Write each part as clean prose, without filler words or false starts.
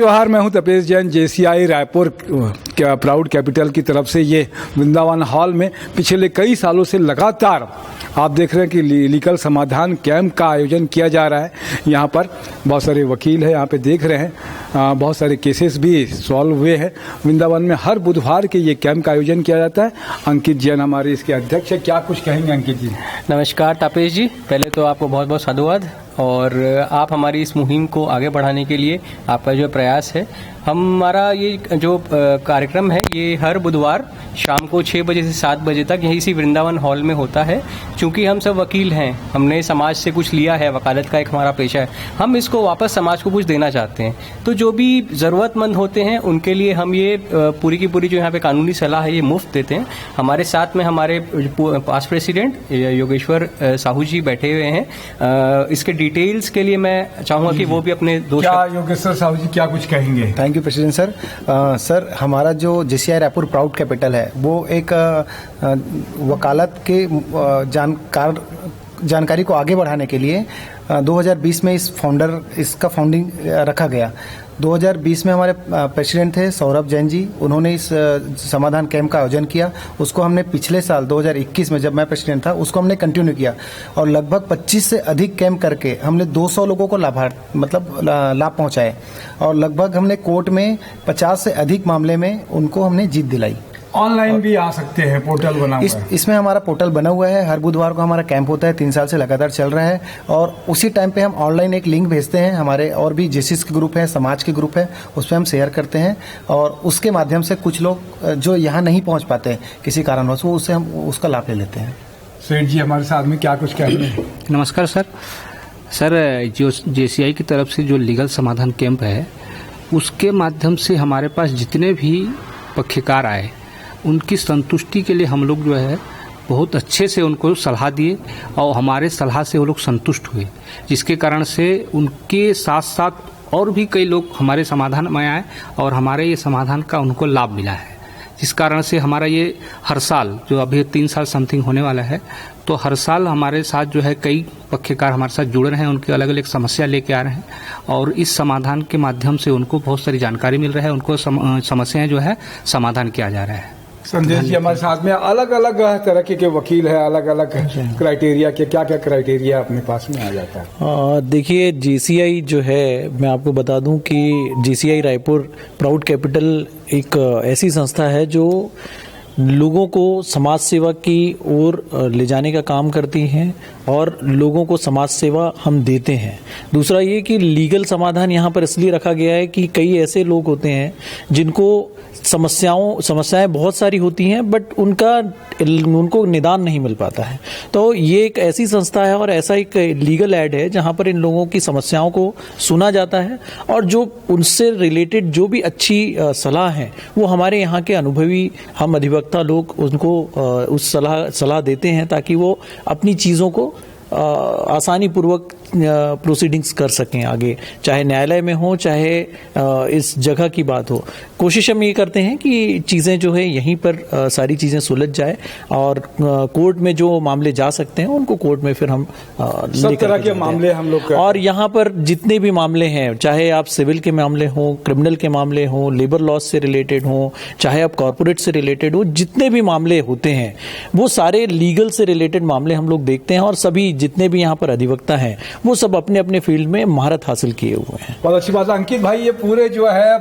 त्योहार मैं हूं Tapesh Jain, JCI Raipur proud capital की तरफ से ये वृंदावन हॉल में पिछले कई सालों से लगातार आप देख रहे हैं कि लीगल समाधान कैंप का आयोजन किया जा रहा है। यहाँ पर बहुत सारे वकील हैं, यहाँ पे देख रहे हैं बहुत सारे केसेस भी सॉल्व हुए हैं। वृंदावन में हर बुधवार के ये कैंप का आयोजन किया जाता है। अंकित जैन हमारे इसके अध्यक्ष है, क्या कुछ कहेंगे अंकित जी? नमस्कार तापेश जी, पहले तो आपको बहुत बहुत साधुवाद और आप हमारी इस मुहिम को आगे बढ़ाने के लिए आपका जो प्रयास है। हमारा ये जो कार्यक्रम है ये हर बुधवार शाम को 6 बजे से 7 बजे तक यही इसी वृंदावन हॉल में होता है। चूँकि हम सब वकील हैं, हमने समाज से कुछ लिया है, वकालत का एक हमारा पेशा है, हम इसको वापस समाज को कुछ देना चाहते हैं। तो जो भी ज़रूरतमंद होते हैं उनके लिए हम ये पूरी की पूरी जो यहाँ पे कानूनी सलाह है ये मुफ्त देते हैं। हमारे साथ में हमारे पास्ट प्रेसिडेंट योगेश्वर साहू जी बैठे हुए हैं। इसके डिटेल्स के लिए मैं चाहूँगा कि वो भी अपने योगेश्वर साहू जी क्या कुछ कहेंगे? Thank you president sir. Sir, हमारा जो जेसीआई रायपुर प्राउड कैपिटल है वो एक वकालत के जानकारी को आगे बढ़ाने के लिए 2020 में इसका फाउंडिंग रखा गया। 2020 में हमारे प्रेसिडेंट थे सौरभ जैन जी, उन्होंने इस समाधान कैंप का आयोजन किया। उसको हमने पिछले साल 2021 में जब मैं प्रेसिडेंट था उसको हमने कंटिन्यू किया और लगभग 25 से अधिक कैंप करके हमने 200 लोगों को लाभ पहुंचाए और लगभग हमने कोर्ट में 50 से अधिक मामले में उनको हमने जीत दिलाई। ऑनलाइन भी आ सकते हैं, पोर्टल बना हुआ है। इसमें हमारा पोर्टल बना हुआ है। हर बुधवार को हमारा कैंप होता है, 3 साल से लगातार चल रहा है और उसी टाइम पे हम ऑनलाइन एक लिंक भेजते हैं। हमारे और भी जेसीस के ग्रुप है, समाज के ग्रुप है, उस पर हम शेयर करते हैं और उसके माध्यम से कुछ लोग जो यहाँ नहीं पहुँच पाते किसी कारणवश वो उससे हम उसका लाभ ले लेते हैं। सेठ जी हमारे साथ में क्या कुछ कहेंगे? नमस्कार सर। जो जेसीआई की तरफ से जो लीगल समाधान कैंप है उसके माध्यम से हमारे पास जितने भी पक्षकार आए उनकी संतुष्टि के लिए हम लोग जो है बहुत अच्छे से उनको सलाह दिए और हमारे सलाह से वो लोग संतुष्ट हुए, जिसके कारण से उनके साथ साथ और भी कई लोग हमारे समाधान में आए और हमारे ये समाधान का उनको लाभ मिला है। जिस कारण से हमारा ये हर साल जो अभी 3 साल समथिंग होने वाला है, तो हर साल हमारे साथ जो है कई पक्षकार हमारे साथ जुड़ रहे हैं, उनकी अलग अलग समस्या लेके आ रहे हैं और इस समाधान के माध्यम से उनको बहुत सारी जानकारी मिल रही है, उनको समस्याएं जो है समाधान किया जा रहा है। संदेश जी हमारे साथ में अलग अलग तरह के वकील है, अलग अलग क्राइटेरिया के, क्या क्या क्राइटेरिया अपने पास में आ जाता है? देखिए, जेसीआई जो है, मैं आपको बता दूं कि जेसीआई रायपुर प्राउड कैपिटल एक ऐसी संस्था है जो लोगों को समाज सेवा की ओर ले जाने का काम करती हैं और लोगों को समाज सेवा हम देते हैं। दूसरा ये कि लीगल समाधान यहाँ पर इसलिए रखा गया है कि कई ऐसे लोग होते हैं जिनको समस्याएं बहुत सारी होती हैं बट उनको निदान नहीं मिल पाता है। तो ये एक ऐसी संस्था है और ऐसा एक लीगल एड है जहाँ पर इन लोगों की समस्याओं को सुना जाता है और जो उनसे रिलेटेड जो भी अच्छी सलाह है वो हमारे यहाँ के अनुभवी हम अधिवक्ता लोग उनको उस सलाह देते हैं ताकि वो अपनी चीज़ों को आसानी पूर्वक प्रोसीडिंग्स कर सकें आगे, चाहे न्यायालय में हो चाहे इस जगह की बात हो। कोशिश हम ये करते हैं कि चीज़ें जो है यहीं पर सारी चीज़ें सुलझ जाए और कोर्ट में जो मामले जा सकते हैं उनको कोर्ट में फिर हम सब तरह के मामले हम लोग और यहाँ पर जितने भी मामले हैं, चाहे आप सिविल के मामले हों, क्रिमिनल के मामले हों, लेबर लॉस से रिलेटेड हों, चाहे आप कॉर्पोरेट से रिलेटेड हो, जितने भी मामले होते हैं वो सारे लीगल से रिलेटेड मामले हम लोग देखते हैं और सभी जितने भी यहाँ पर अधिवक्ता हैं वो सब अपने अपने फील्ड में महारत हासिल किए हुए हैं। बहुत अच्छी बात है। अंकित भाई, ये पूरे जो है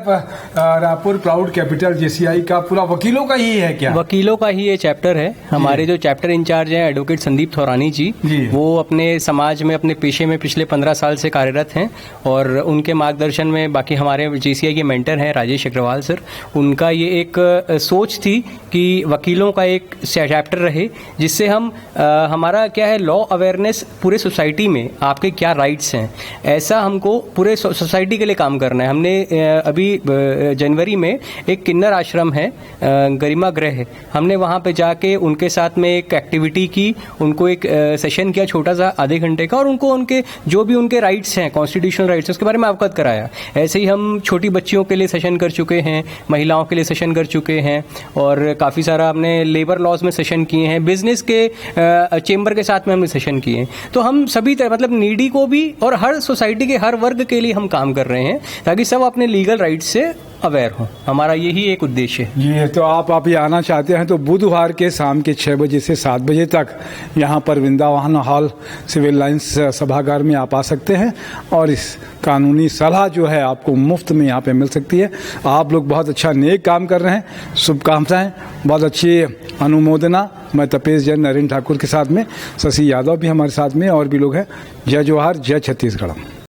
रायपुर प्राउड कैपिटल जेसीआई का पूरा वकीलों का ही है क्या? वकीलों का ही ये चैप्टर है। हमारे जो चैप्टर इंचार्ज हैं एडवोकेट संदीप थौरानी जी, वो अपने समाज में अपने पेशे में पिछले 15 साल से कार्यरत हैं और उनके मार्गदर्शन में बाकी हमारे जेसीआई के मेंटर हैं राजेश अग्रवाल सर, उनका ये एक सोच थी कि वकीलों का एक चैप्टर रहे जिससे हम हमारा क्या है लॉ अवेयरनेस पूरे सोसाइटी में आपके क्या राइट्स हैं, ऐसा हमको पूरे सोसाइटी के लिए काम करना है। हमने अभी जनवरी में एक किन्नर आश्रम है गरिमा गृह, हमने वहाँ पे जाके उनके साथ में एक एक्टिविटी की, उनको एक सेशन किया छोटा सा आधे घंटे का और उनको उनके जो भी उनके राइट्स हैं, कॉन्स्टिट्यूशनल राइट्स, उसके बारे में अवगत कराया। ऐसे ही हम छोटी बच्चियों के लिए सेशन कर चुके हैं, महिलाओं के लिए सेशन कर चुके हैं और काफ़ी सारा हमने लेबर लॉज में सेशन किए हैं, बिजनेस के चेंबर के साथ में हमने सेशन किए हैं। तो हम सभी तरह मतलब नीड पीढ़ी को भी और हर सोसाइटी के हर वर्ग के लिए हम काम कर रहे हैं, ताकि सब अपने लीगल राइट से अवेयर हो। हमारा यही एक उद्देश्य है। ये तो आप ये आना चाहते हैं तो बुधवार के शाम के 6 बजे से 7 बजे तक यहाँ पर वृंदावन हॉल सिविल लाइंस सभागार में आप आ सकते हैं और इस कानूनी सलाह जो है आपको मुफ्त में यहाँ पे मिल सकती है। आप लोग बहुत अच्छा नेक काम कर रहे हैं, शुभकामनाएं, बहुत अच्छी अनुमोदना। मैं तपेश जैन, नरेंद्र ठाकुर के साथ में शशि यादव भी हमारे साथ में और भी लोग हैं। जय जवाहर, जय छत्तीसगढ़।